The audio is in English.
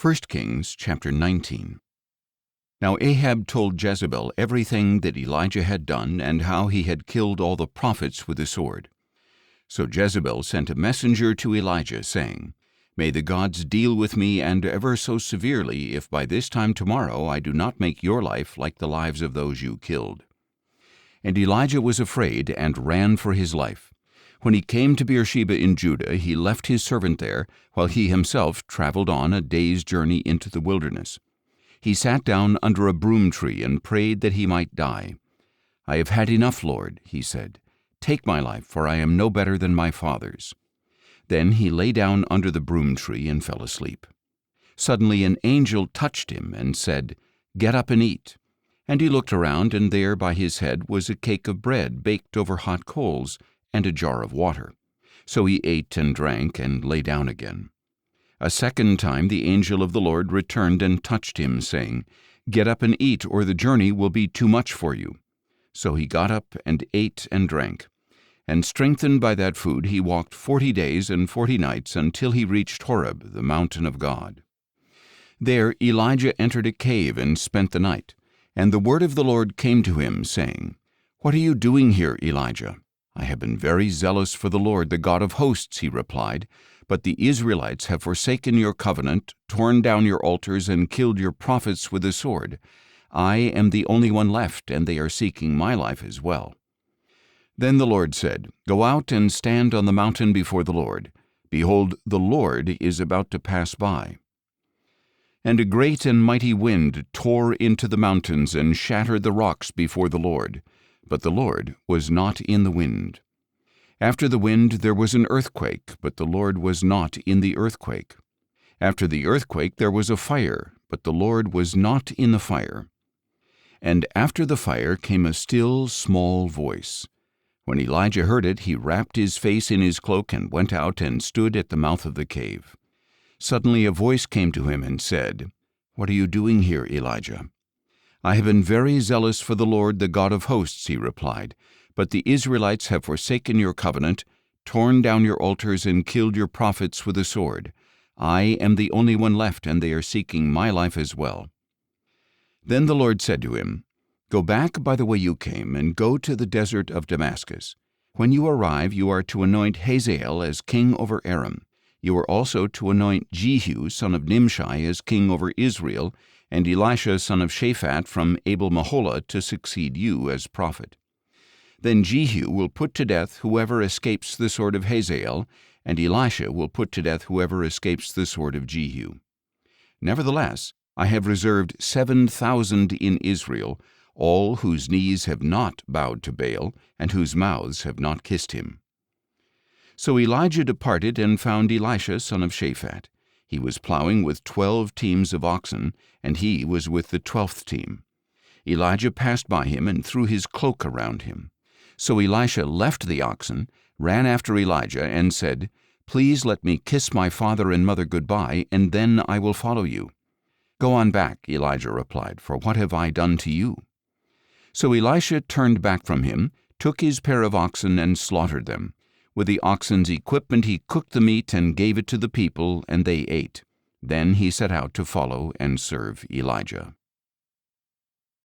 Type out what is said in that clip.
1 Kings chapter 19. Now Ahab told Jezebel everything that Elijah had done and how he had killed all the prophets with the sword. So Jezebel sent a messenger to Elijah, saying, "May the gods deal with me and ever so severely if by this time tomorrow I do not make your life like the lives of those you killed." And Elijah was afraid and ran for his life. When he came to Beersheba in Judah, he left his servant there, while he himself traveled on a day's journey into the wilderness. He sat down under a broom tree and prayed that he might die. "I have had enough, Lord," he said. "Take my life, for I am no better than my fathers." Then he lay down under the broom tree and fell asleep. Suddenly an angel touched him and said, "Get up and eat." And he looked around, and there by his head was a cake of bread baked over hot coals, and a jar of water. So he ate and drank and lay down again. A second time the angel of the Lord returned and touched him, saying, "Get up and eat, or the journey will be too much for you." So he got up and ate and drank. And strengthened by that food he walked 40 days and 40 nights until he reached Horeb, the mountain of God. There Elijah entered a cave and spent the night. And the word of the Lord came to him, saying, "What are you doing here, Elijah?" "I have been very zealous for the Lord, the God of hosts," he replied. "But the Israelites have forsaken your covenant, torn down your altars, and killed your prophets with the sword. I am the only one left, and they are seeking my life as well." Then the Lord said, "Go out and stand on the mountain before the Lord. Behold, the Lord is about to pass by." And a great and mighty wind tore into the mountains and shattered the rocks before the Lord. But the Lord was not in the wind. After the wind there was an earthquake, but the Lord was not in the earthquake. After the earthquake there was a fire, but the Lord was not in the fire. And after the fire came a still, small voice. When Elijah heard it, he wrapped his face in his cloak and went out and stood at the mouth of the cave. Suddenly a voice came to him and said, "What are you doing here, Elijah?" "I have been very zealous for the Lord, the God of hosts," he replied. "But the Israelites have forsaken your covenant, torn down your altars, and killed your prophets with the sword. I am the only one left, and they are seeking my life as well." Then the Lord said to him, "Go back by the way you came, and go to the desert of Damascus. When you arrive, you are to anoint Hazael as king over Aram. You are also to anoint Jehu, son of Nimshi, as king over Israel, and Elisha, son of Shaphat, from Abel-Meholah, to succeed you as prophet. Then Jehu will put to death whoever escapes the sword of Hazael, and Elisha will put to death whoever escapes the sword of Jehu. Nevertheless, I have reserved 7,000 in Israel, all whose knees have not bowed to Baal, and whose mouths have not kissed him." So Elijah departed and found Elisha, son of Shaphat. He was plowing with 12 teams of oxen, and he was with the 12th team. Elijah passed by him and threw his cloak around him. So Elisha left the oxen, ran after Elijah, and said, "Please let me kiss my father and mother goodbye, and then I will follow you." "Go on back," Elijah replied, "for what have I done to you?" So Elisha turned back from him, took his pair of oxen, and slaughtered them. With the oxen's equipment he cooked the meat and gave it to the people, and they ate. Then he set out to follow and serve Elijah.